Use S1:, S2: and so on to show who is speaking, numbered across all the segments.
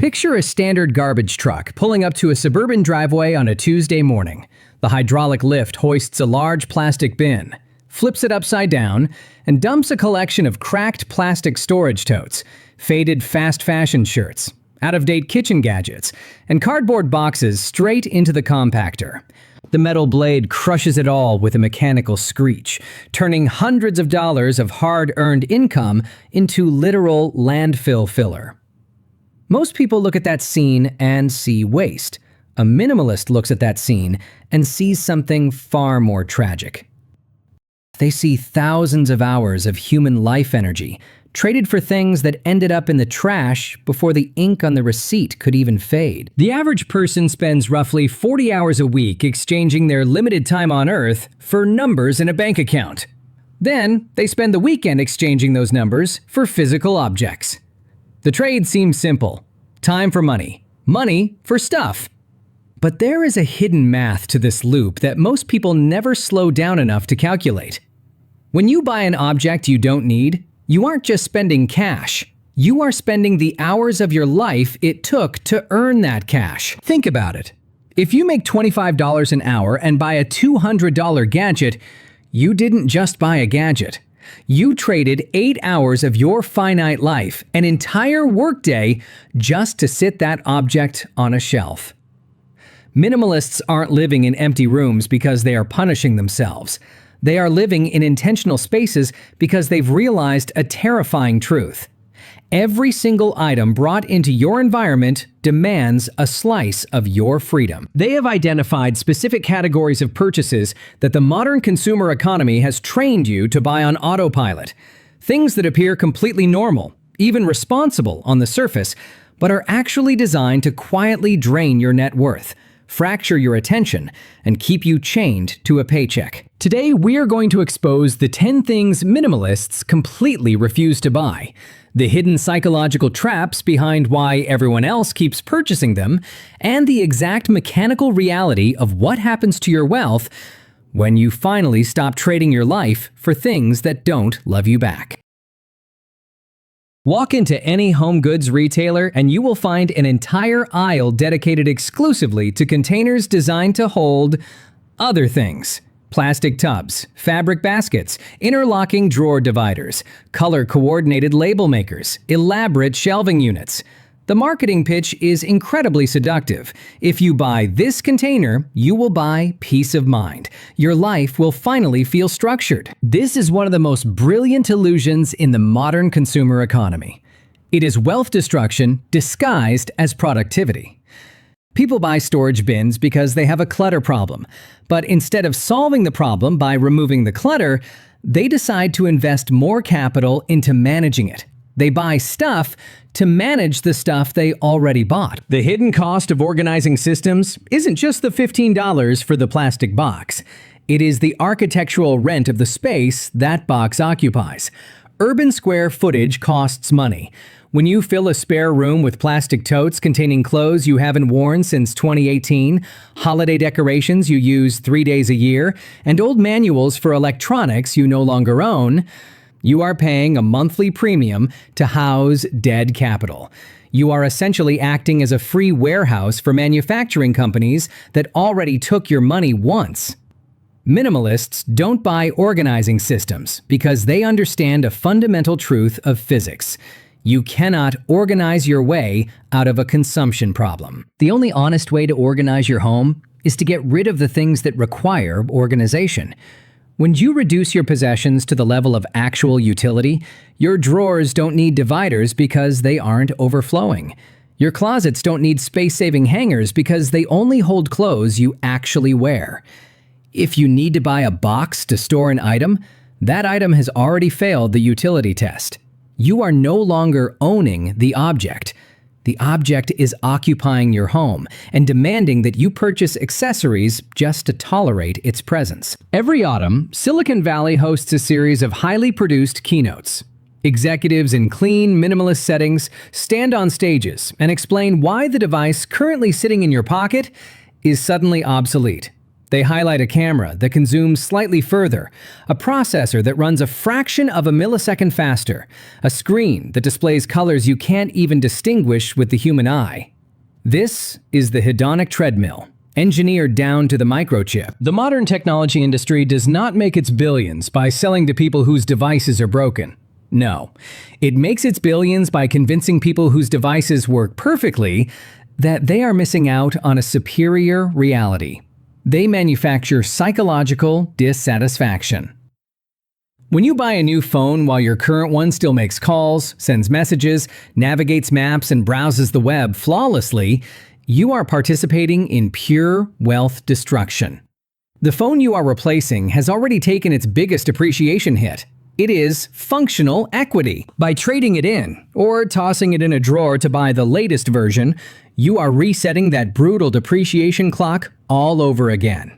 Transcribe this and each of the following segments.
S1: Picture a standard garbage truck pulling up to a suburban driveway on a Tuesday morning. The hydraulic lift hoists a large plastic bin, flips it upside down, and dumps a collection of cracked plastic storage totes, faded fast fashion shirts, out-of-date kitchen gadgets, and cardboard boxes straight into the compactor. The metal blade crushes it all with a mechanical screech, turning hundreds of dollars of hard-earned income into literal landfill filler. Most people look at that scene and see waste. A minimalist looks at that scene and sees something far more tragic. They see thousands of hours of human life energy traded for things that ended up in the trash before the ink on the receipt could even fade. The average person spends roughly 40 hours a week exchanging their limited time on Earth for numbers in a bank account. Then, they spend the weekend exchanging those numbers for physical objects. The trade seems simple. Time for money. Money for stuff. But there is a hidden math to this loop that most people never slow down enough to calculate. When you buy an object you don't need, you aren't just spending cash. You are spending the hours of your life it took to earn that cash. Think about it. If you make $25 an hour and buy a $200 gadget, you didn't just buy a gadget. You traded 8 hours of your finite life, an entire workday, just to sit that object on a shelf. Minimalists aren't living in empty rooms because they are punishing themselves. They are living in intentional spaces because they've realized a terrifying truth. Every single item brought into your environment demands a slice of your freedom. They have identified specific categories of purchases that the modern consumer economy has trained you to buy on autopilot. Things that appear completely normal, even responsible on the surface, but are actually designed to quietly drain your net worth, fracture your attention, and keep you chained to a paycheck. Today, we are going to expose the 10 things minimalists completely refuse to buy, the hidden psychological traps behind why everyone else keeps purchasing them, and the exact mechanical reality of what happens to your wealth when you finally stop trading your life for things that don't love you back. Walk into any home goods retailer and you will find an entire aisle dedicated exclusively to containers designed to hold other things. Plastic tubs, fabric baskets, interlocking drawer dividers, color-coordinated label makers, elaborate shelving units. The marketing pitch is incredibly seductive. If you buy this container, you will buy peace of mind. Your life will finally feel structured. This is one of the most brilliant illusions in the modern consumer economy. It is wealth destruction disguised as productivity. People buy storage bins because they have a clutter problem, but instead of solving the problem by removing the clutter, they decide to invest more capital into managing it. They buy stuff to manage the stuff they already bought. The hidden cost of organizing systems isn't just the $15 for the plastic box. It is the architectural rent of the space that box occupies. Urban square footage costs money. When you fill a spare room with plastic totes containing clothes you haven't worn since 2018, holiday decorations you use 3 days a year, and old manuals for electronics you no longer own, you are paying a monthly premium to house dead capital. You are essentially acting as a free warehouse for manufacturing companies that already took your money once. Minimalists don't buy organizing systems because they understand a fundamental truth of physics. You cannot organize your way out of a consumption problem. The only honest way to organize your home is to get rid of the things that require organization. When you reduce your possessions to the level of actual utility, your drawers don't need dividers because they aren't overflowing. Your closets don't need space-saving hangers because they only hold clothes you actually wear. If you need to buy a box to store an item, that item has already failed the utility test. You are no longer owning the object. The object is occupying your home and demanding that you purchase accessories just to tolerate its presence. Every autumn, Silicon Valley hosts a series of highly produced keynotes. Executives in clean, minimalist settings stand on stages and explain why the device currently sitting in your pocket is suddenly obsolete. They highlight a camera that can zoom slightly further, a processor that runs a fraction of a millisecond faster, a screen that displays colors you can't even distinguish with the human eye. This is the hedonic treadmill, engineered down to the microchip. The modern technology industry does not make its billions by selling to people whose devices are broken. No, it makes its billions by convincing people whose devices work perfectly that they are missing out on a superior reality. They manufacture psychological dissatisfaction. When you buy a new phone while your current one still makes calls, sends messages, navigates maps, and browses the web flawlessly, you are participating in pure wealth destruction. The phone you are replacing has already taken its biggest appreciation hit. It is functional equity. By trading it in, or tossing it in a drawer to buy the latest version, you are resetting that brutal depreciation clock all over again.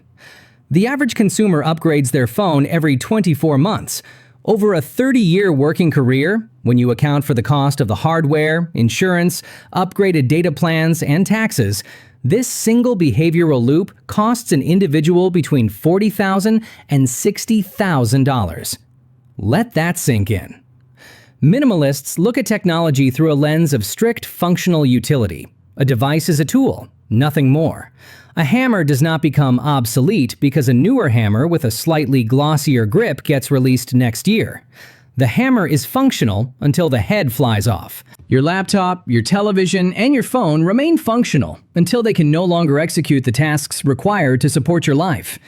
S1: The average consumer upgrades their phone every 24 months. Over a 30-year working career, when you account for the cost of the hardware, insurance, upgraded data plans, and taxes, this single behavioral loop costs an individual between $40,000 and $60,000. Let that sink in. Minimalists look at technology through a lens of strict functional utility. A device is a tool, nothing more. A hammer does not become obsolete because a newer hammer with a slightly glossier grip gets released next year. The hammer is functional until the head flies off. Your laptop, your television, and your phone remain functional until they can no longer execute the tasks required to support your life.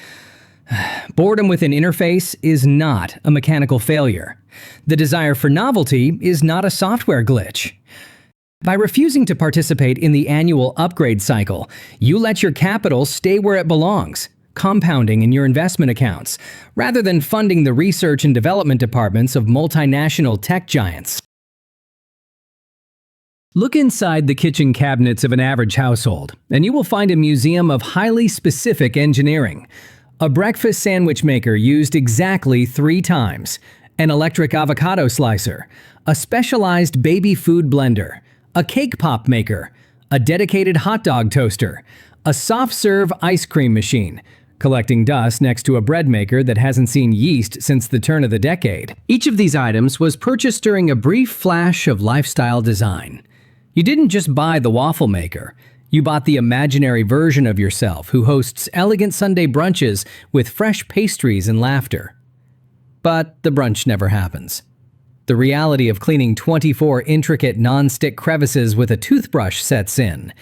S1: Boredom with an interface is not a mechanical failure. The desire for novelty is not a software glitch. By refusing to participate in the annual upgrade cycle, you let your capital stay where it belongs, compounding in your investment accounts, rather than funding the research and development departments of multinational tech giants. Look inside the kitchen cabinets of an average household, and you will find a museum of highly specific engineering. A breakfast sandwich maker used exactly 3 times, an electric avocado slicer, a specialized baby food blender, a cake pop maker, a dedicated hot dog toaster, a soft-serve ice cream machine, collecting dust next to a bread maker that hasn't seen yeast since the turn of the decade. Each of these items was purchased during a brief flash of lifestyle design. You didn't just buy the waffle maker. You bought the imaginary version of yourself who hosts elegant Sunday brunches with fresh pastries and laughter. But the brunch never happens. The reality of cleaning 24 intricate non-stick crevices with a toothbrush sets in,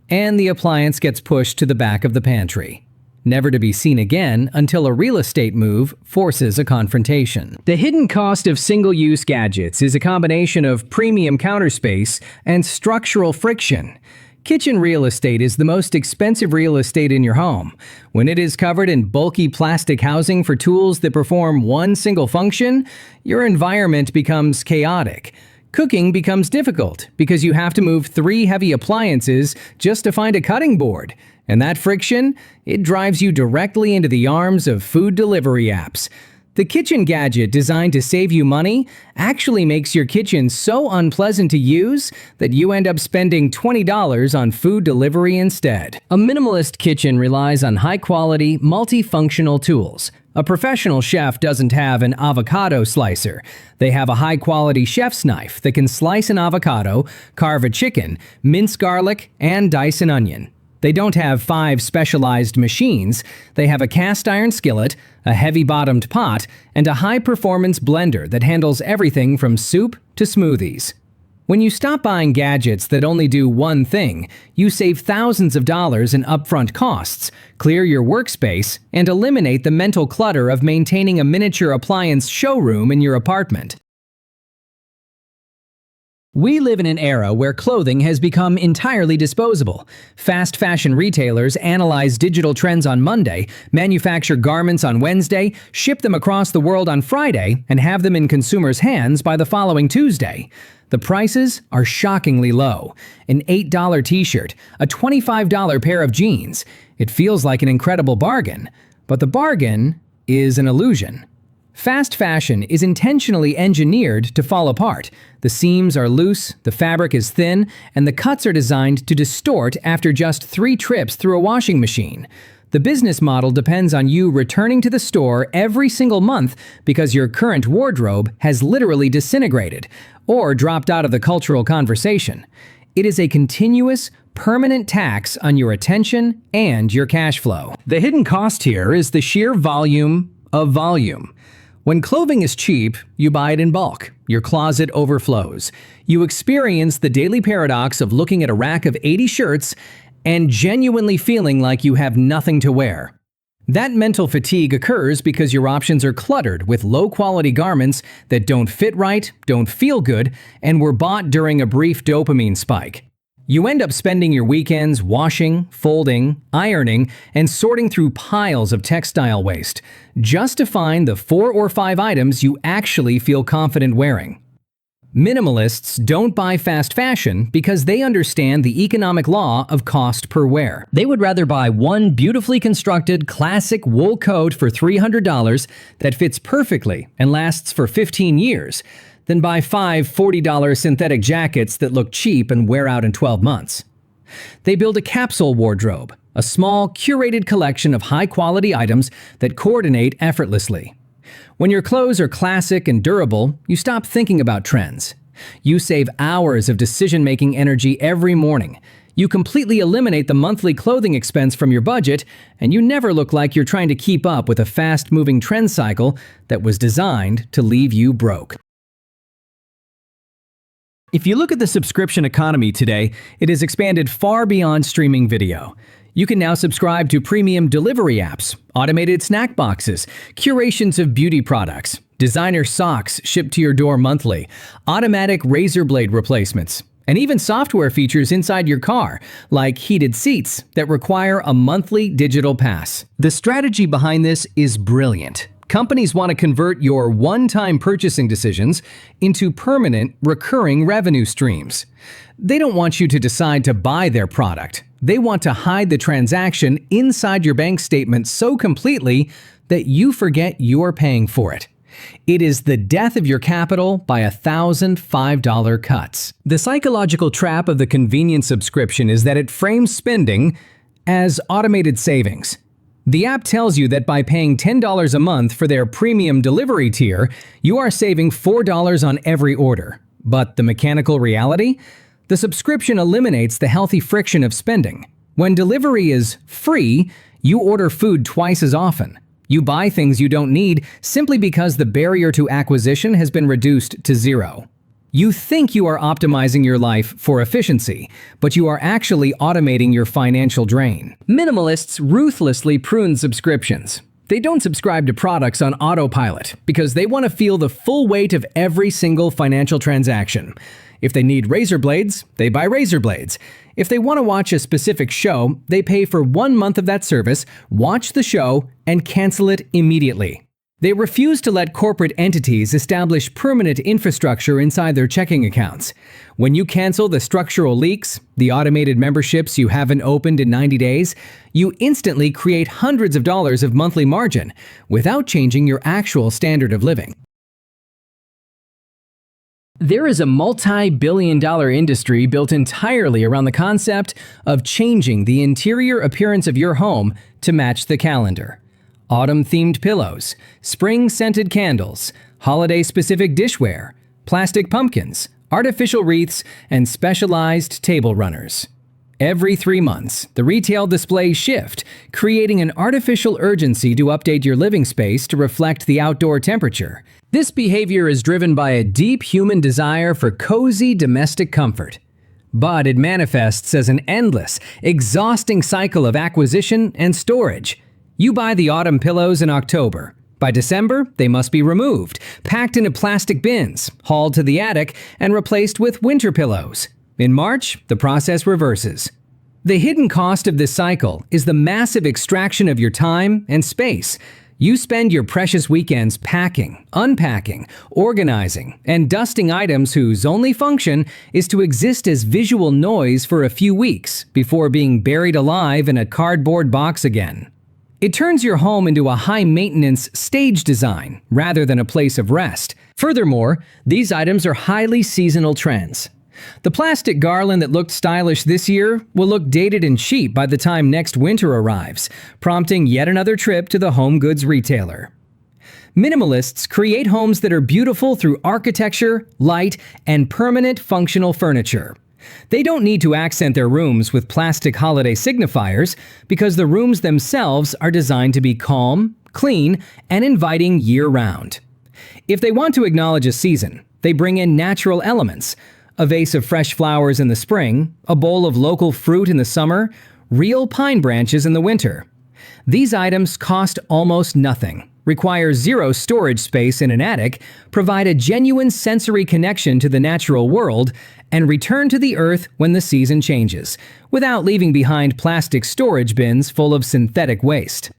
S1: and the appliance gets pushed to the back of the pantry, never to be seen again until a real estate move forces a confrontation. The hidden cost of single-use gadgets is a combination of premium counter space and structural friction. Kitchen real estate is the most expensive real estate in your home. When it is covered in bulky plastic housing for tools that perform one single function, your environment becomes chaotic. Cooking becomes difficult because you have to move 3 heavy appliances just to find a cutting board. And that friction, it drives you directly into the arms of food delivery apps. The kitchen gadget designed to save you money actually makes your kitchen so unpleasant to use that you end up spending $20 on food delivery instead. A minimalist kitchen relies on high-quality, multifunctional tools. A professional chef doesn't have an avocado slicer. They have a high-quality chef's knife that can slice an avocado, carve a chicken, mince garlic, and dice an onion. They don't have 5 specialized machines. They have a cast iron skillet, a heavy-bottomed pot, and a high-performance blender that handles everything from soup to smoothies. When you stop buying gadgets that only do one thing, you save thousands of dollars in upfront costs, clear your workspace, and eliminate the mental clutter of maintaining a miniature appliance showroom in your apartment. We live in an era where clothing has become entirely disposable. Fast fashion retailers analyze digital trends on Monday, manufacture garments on Wednesday, ship them across the world on Friday, and have them in consumers' hands by the following Tuesday. The prices are shockingly low. An $8 t-shirt, a $25 pair of jeans. It feels like an incredible bargain, but the bargain is an illusion. Fast fashion is intentionally engineered to fall apart. The seams are loose, the fabric is thin, and the cuts are designed to distort after just 3 trips through a washing machine. The business model depends on you returning to the store every single month because your current wardrobe has literally disintegrated or dropped out of the cultural conversation. It is a continuous, permanent tax on your attention and your cash flow. The hidden cost here is the sheer volume of volume. When clothing is cheap, you buy it in bulk. Your closet overflows. You experience the daily paradox of looking at a rack of 80 shirts and genuinely feeling like you have nothing to wear. That mental fatigue occurs because your options are cluttered with low-quality garments that don't fit right, don't feel good, and were bought during a brief dopamine spike. You end up spending your weekends washing, folding, ironing, and sorting through piles of textile waste, just to find the 4 or 5 items you actually feel confident wearing. Minimalists don't buy fast fashion because they understand the economic law of cost per wear. They would rather buy one beautifully constructed classic wool coat for $300 that fits perfectly and lasts for 15 years than buy 5 $40 synthetic jackets that look cheap and wear out in 12 months. They build a capsule wardrobe, a small, curated collection of high-quality items that coordinate effortlessly. When your clothes are classic and durable, you stop thinking about trends. You save hours of decision-making energy every morning. You completely eliminate the monthly clothing expense from your budget, and you never look like you're trying to keep up with a fast-moving trend cycle that was designed to leave you broke. If you look at the subscription economy today, it has expanded far beyond streaming video. You can now subscribe to premium delivery apps, automated snack boxes, curations of beauty products, designer socks shipped to your door monthly, automatic razor blade replacements, and even software features inside your car, like heated seats that require a monthly digital pass. The strategy behind this is brilliant. Companies want to convert your one-time purchasing decisions into permanent, recurring revenue streams. They don't want you to decide to buy their product. They want to hide the transaction inside your bank statement so completely that you forget you're paying for it. It is the death of your capital by 1,000 $5 cuts. The psychological trap of the convenient subscription is that it frames spending as automated savings. The app tells you that by paying $10 a month for their premium delivery tier, you are saving $4 on every order. But the mechanical reality? The subscription eliminates the healthy friction of spending. When delivery is free, you order food twice as often. You buy things you don't need simply because the barrier to acquisition has been reduced to zero. You think you are optimizing your life for efficiency, but you are actually automating your financial drain. Minimalists ruthlessly prune subscriptions. They don't subscribe to products on autopilot because they want to feel the full weight of every single financial transaction. If they need razor blades, they buy razor blades. If they want to watch a specific show, they pay for 1 month of that service, watch the show, and cancel it immediately. They refuse to let corporate entities establish permanent infrastructure inside their checking accounts. When you cancel the structural leaks, the automated memberships you haven't opened in 90 days, you instantly create hundreds of dollars of monthly margin without changing your actual standard of living. There is a multi-billion-dollar industry built entirely around the concept of changing the interior appearance of your home to match the calendar. Autumn-themed pillows, spring-scented candles, holiday-specific dishware, plastic pumpkins, artificial wreaths, and specialized table runners. Every 3 months, the retail displays shift, creating an artificial urgency to update your living space to reflect the outdoor temperature. This behavior is driven by a deep human desire for cozy domestic comfort. But it manifests as an endless, exhausting cycle of acquisition and storage. You buy the autumn pillows in October. By December, they must be removed, packed into plastic bins, hauled to the attic, and replaced with winter pillows. In March, the process reverses. The hidden cost of this cycle is the massive extraction of your time and space. You spend your precious weekends packing, unpacking, organizing, and dusting items whose only function is to exist as visual noise for a few weeks before being buried alive in a cardboard box again. It turns your home into a high-maintenance stage design rather than a place of rest. Furthermore, these items are highly seasonal trends. The plastic garland that looked stylish this year will look dated and cheap by the time next winter arrives, prompting yet another trip to the home goods retailer. Minimalists create homes that are beautiful through architecture, light, and permanent functional furniture. They don't need to accent their rooms with plastic holiday signifiers because the rooms themselves are designed to be calm, clean, and inviting year-round. If they want to acknowledge a season, they bring in natural elements: a vase of fresh flowers in the spring, a bowl of local fruit in the summer, real pine branches in the winter. These items cost almost nothing, require zero storage space in an attic, provide a genuine sensory connection to the natural world, and return to the earth when the season changes, without leaving behind plastic storage bins full of synthetic waste.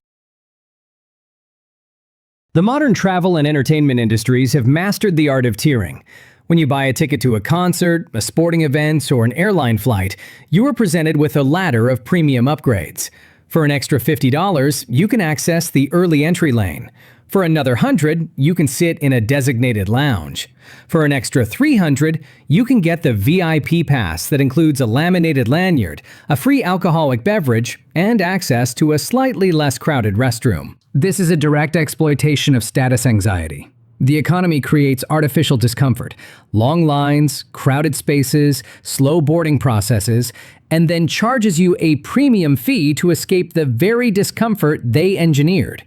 S1: The modern travel and entertainment industries have mastered the art of tiering. When you buy a ticket to a concert, a sporting event, or an airline flight, you are presented with a ladder of premium upgrades. For an extra $50, you can access the early entry lane. For another $100, you can sit in a designated lounge. For an extra $300, you can get the VIP pass that includes a laminated lanyard, a free alcoholic beverage, and access to a slightly less crowded restroom. This is a direct exploitation of status anxiety. The economy creates artificial discomfort, long lines, crowded spaces, slow boarding processes, and then charges you a premium fee to escape the very discomfort they engineered.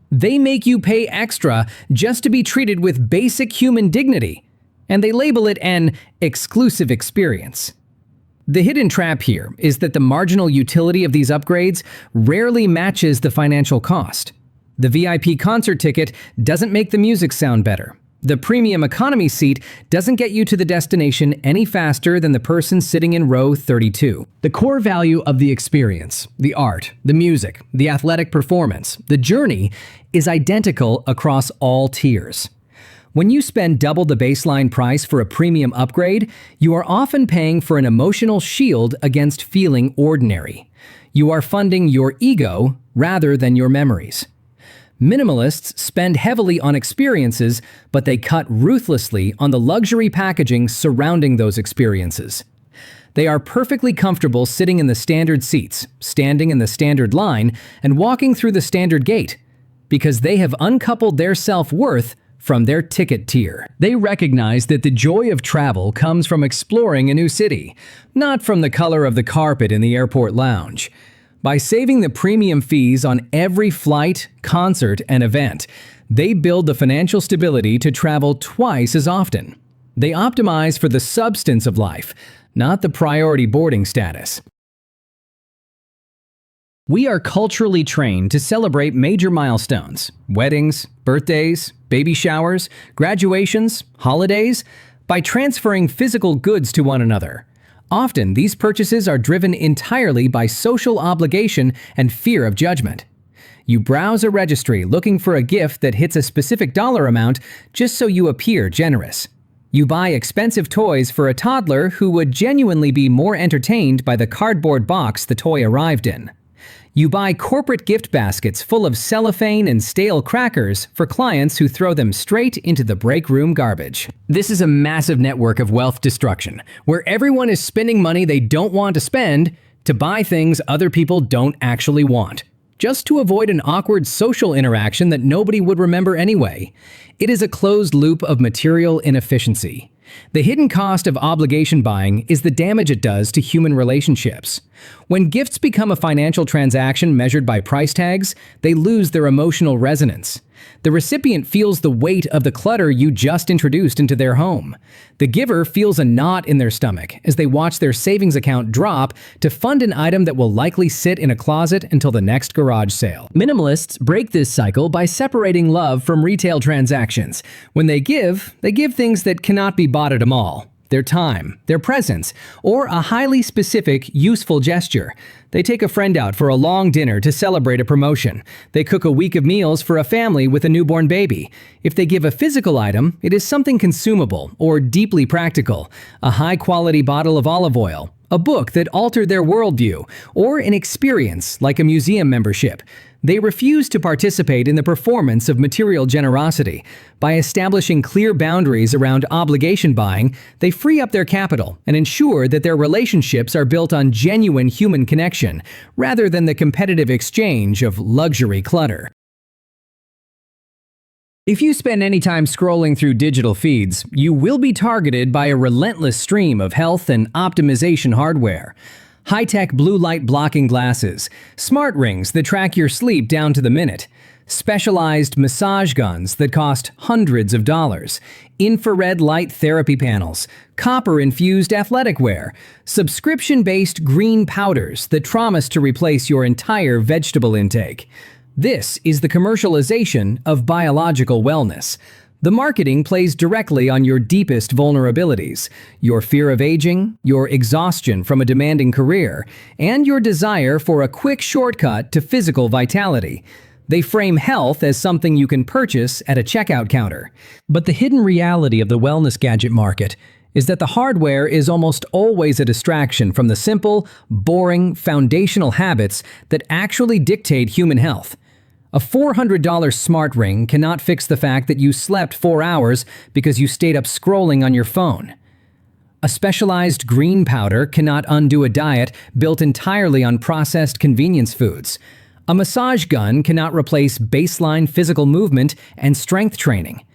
S1: They make you pay extra just to be treated with basic human dignity, and they label it an exclusive experience. The hidden trap here is that the marginal utility of these upgrades rarely matches the financial cost. The VIP concert ticket doesn't make the music sound better. The premium economy seat doesn't get you to the destination any faster than the person sitting in row 32. The core value of the experience, the art, the music, the athletic performance, the journey is identical across all tiers. When you spend double the baseline price for a premium upgrade, you are often paying for an emotional shield against feeling ordinary. You are funding your ego rather than your memories. Minimalists spend heavily on experiences, but they cut ruthlessly on the luxury packaging surrounding those experiences. They are perfectly comfortable sitting in the standard seats, standing in the standard line, and walking through the standard gate, because they have uncoupled their self-worth from their ticket tier. They recognize that the joy of travel comes from exploring a new city, not from the color of the carpet in the airport lounge. By saving the premium fees on every flight, concert, and event, they build the financial stability to travel twice as often. They optimize for the substance of life, not the priority boarding status. We are culturally trained to celebrate major milestones, weddings, birthdays, baby showers, graduations, holidays, by transferring physical goods to one another. Often, these purchases are driven entirely by social obligation and fear of judgment. You browse a registry looking for a gift that hits a specific dollar amount just so you appear generous. You buy expensive toys for a toddler who would genuinely be more entertained by the cardboard box the toy arrived in. You buy corporate gift baskets full of cellophane and stale crackers for clients who throw them straight into the break room garbage. This is a massive network of wealth destruction, where everyone is spending money they don't want to spend to buy things other people don't actually want, just to avoid an awkward social interaction that nobody would remember anyway. It is a closed loop of material inefficiency. The hidden cost of obligation buying is the damage it does to human relationships. When gifts become a financial transaction measured by price tags, they lose their emotional resonance. The recipient feels the weight of the clutter you just introduced into their home. The giver feels a knot in their stomach as they watch their savings account drop to fund an item that will likely sit in a closet until the next garage sale. Minimalists break this cycle by separating love from retail transactions. When they give things that cannot be bought at a mall. Their time, their presence, or a highly specific, useful gesture. They take a friend out for a long dinner to celebrate a promotion. They cook a week of meals for a family with a newborn baby. If they give a physical item, it is something consumable or deeply practical. A high-quality bottle of olive oil, a book that altered their worldview, or an experience like a museum membership. They refuse to participate in the performance of material generosity. By establishing clear boundaries around obligation buying, they free up their capital and ensure that their relationships are built on genuine human connection, rather than the competitive exchange of luxury clutter. If you spend any time scrolling through digital feeds, you will be targeted by a relentless stream of health and optimization hardware. High-tech blue light blocking glasses, smart rings that track your sleep down to the minute, specialized massage guns that cost hundreds of dollars, infrared light therapy panels, copper-infused athletic wear, subscription-based green powders that promise to replace your entire vegetable intake. This is the commercialization of biological wellness. The marketing plays directly on your deepest vulnerabilities, your fear of aging, your exhaustion from a demanding career, and your desire for a quick shortcut to physical vitality. They frame health as something you can purchase at a checkout counter. But the hidden reality of the wellness gadget market is that the hardware is almost always a distraction from the simple, boring, foundational habits that actually dictate human health. A $400 smart ring cannot fix the fact that you slept 4 hours because you stayed up scrolling on your phone. A specialized green powder cannot undo a diet built entirely on processed convenience foods. A massage gun cannot replace baseline physical movement and strength training.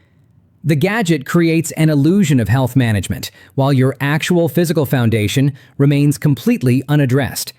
S1: The gadget creates an illusion of health management, while your actual physical foundation remains completely unaddressed.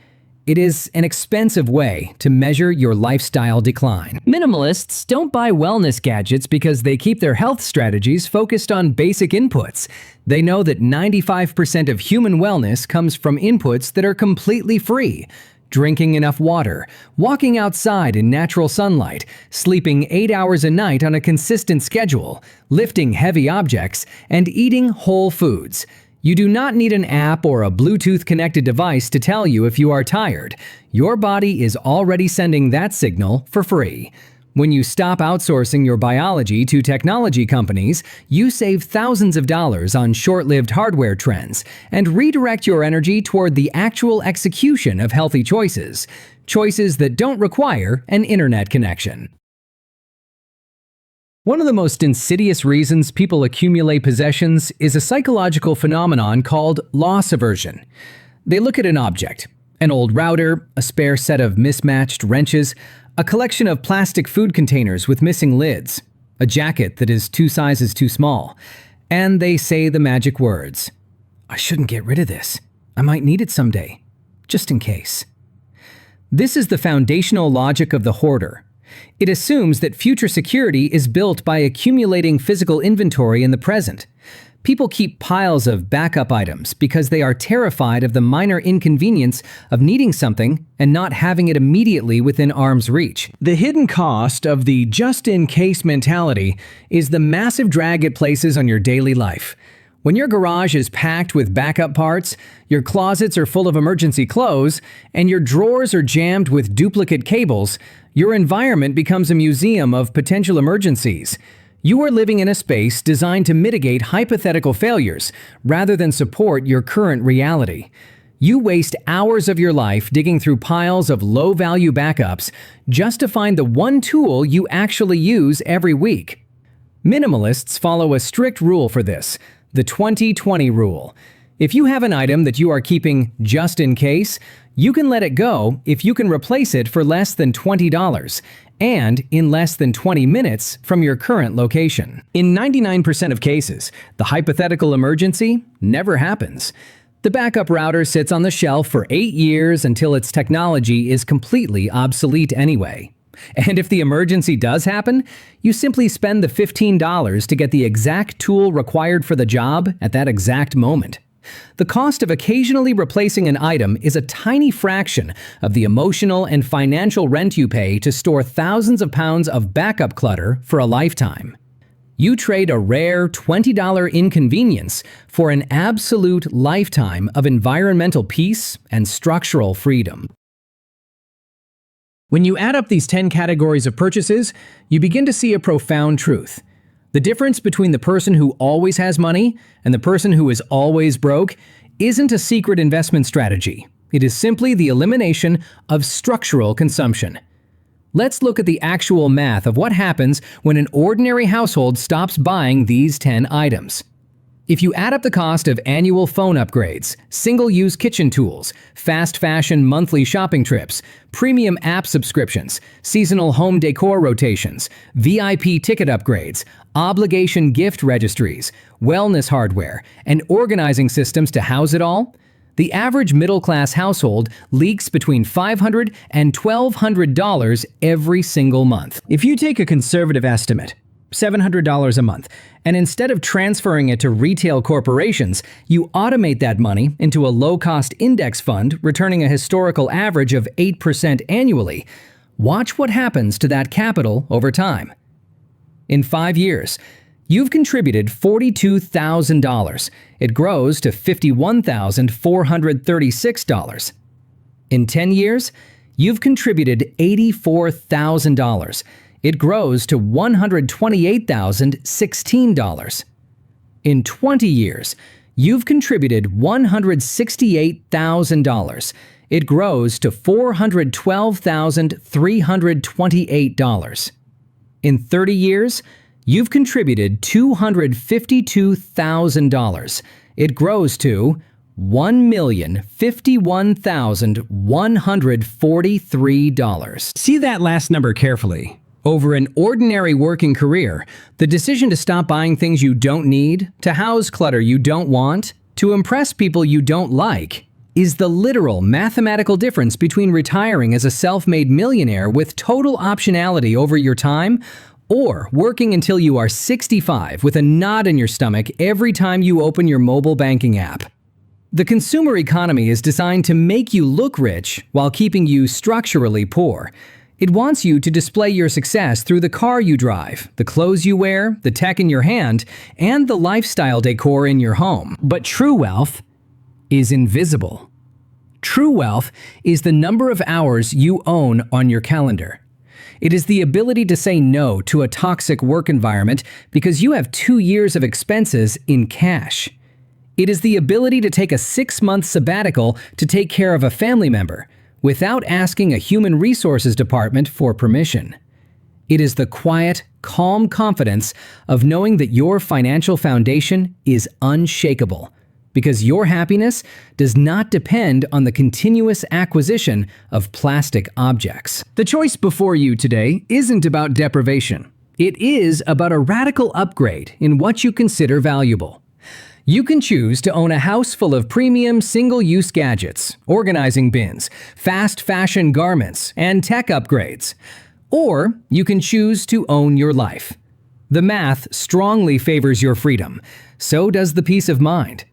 S1: It is an expensive way to measure your lifestyle decline. Minimalists don't buy wellness gadgets because they keep their health strategies focused on basic inputs. They know that 95% of human wellness comes from inputs that are completely free. Drinking enough water, walking outside in natural sunlight, sleeping 8 hours a night on a consistent schedule, lifting heavy objects, and eating whole foods. You do not need an app or a Bluetooth-connected device to tell you if you are tired. Your body is already sending that signal for free. When you stop outsourcing your biology to technology companies, you save thousands of dollars on short-lived hardware trends and redirect your energy toward the actual execution of healthy choices. Choices that don't require an internet connection. One of the most insidious reasons people accumulate possessions is a psychological phenomenon called loss aversion. They look at an object, an old router, a spare set of mismatched wrenches, a collection of plastic food containers with missing lids, a jacket that is 2 sizes too small, and they say the magic words, "I shouldn't get rid of this. I might need it someday, just in case." This is the foundational logic of the hoarder. It assumes that future security is built by accumulating physical inventory in the present. People keep piles of backup items because they are terrified of the minor inconvenience of needing something and not having it immediately within arm's reach. The hidden cost of the just-in-case mentality is the massive drag it places on your daily life. When your garage is packed with backup parts, your closets are full of emergency clothes, and your drawers are jammed with duplicate cables, your environment becomes a museum of potential emergencies. You are living in a space designed to mitigate hypothetical failures rather than support your current reality. You waste hours of your life digging through piles of low-value backups just to find the one tool you actually use every week. Minimalists follow a strict rule for this, the 20-20 rule. If you have an item that you are keeping just in case, you can let it go if you can replace it for less than $20 and in less than 20 minutes from your current location. In 99% of cases, the hypothetical emergency never happens. The backup router sits on the shelf for 8 years until its technology is completely obsolete anyway. And if the emergency does happen, you simply spend the $15 to get the exact tool required for the job at that exact moment. The cost of occasionally replacing an item is a tiny fraction of the emotional and financial rent you pay to store thousands of pounds of backup clutter for a lifetime. You trade a rare $20 inconvenience for an absolute lifetime of environmental peace and structural freedom. When you add up these 10 categories of purchases, you begin to see a profound truth. The difference between the person who always has money and the person who is always broke isn't a secret investment strategy. It is simply the elimination of structural consumption. Let's look at the actual math of what happens when an ordinary household stops buying these 10 items. If you add up the cost of annual phone upgrades, single-use kitchen tools, fast fashion monthly shopping trips, premium app subscriptions, seasonal home decor rotations, VIP ticket upgrades, obligation gift registries, wellness hardware, and organizing systems to house it all, the average middle-class household leaks between $500 and $1,200 every single month. If you take a conservative estimate, $700 a month, and instead of transferring it to retail corporations, you automate that money into a low-cost index fund returning a historical average of 8% annually, watch what happens to that capital over time. In 5 years, you've contributed $42,000. It grows to $51,436. In 10 years, you've contributed $84,000. It grows to $128,016. In 20 years, you've contributed $168,000. It grows to $412,328. In 30 years, you've contributed $252,000. It grows to $1,051,143. See that last number carefully. Over an ordinary working career, the decision to stop buying things you don't need, to house clutter you don't want, to impress people you don't like, is the literal mathematical difference between retiring as a self-made millionaire with total optionality over your time or working until you are 65 with a knot in your stomach every time you open your mobile banking app. The consumer economy is designed to make you look rich while keeping you structurally poor. It wants you to display your success through the car you drive, the clothes you wear, the tech in your hand, and the lifestyle decor in your home. But true wealth is invisible. True wealth is the number of hours you own on your calendar. It is the ability to say no to a toxic work environment because you have 2 years of expenses in cash. It is the ability to take a 6-month sabbatical to take care of a family member without asking a human resources department for permission. It is the quiet, calm confidence of knowing that your financial foundation is unshakable because your happiness does not depend on the continuous acquisition of plastic objects. The choice before you today isn't about deprivation. It is about a radical upgrade in what you consider valuable. You can choose to own a house full of premium single-use gadgets, organizing bins, fast fashion garments, and tech upgrades. Or you can choose to own your life. The math strongly favors your freedom. So does the peace of mind.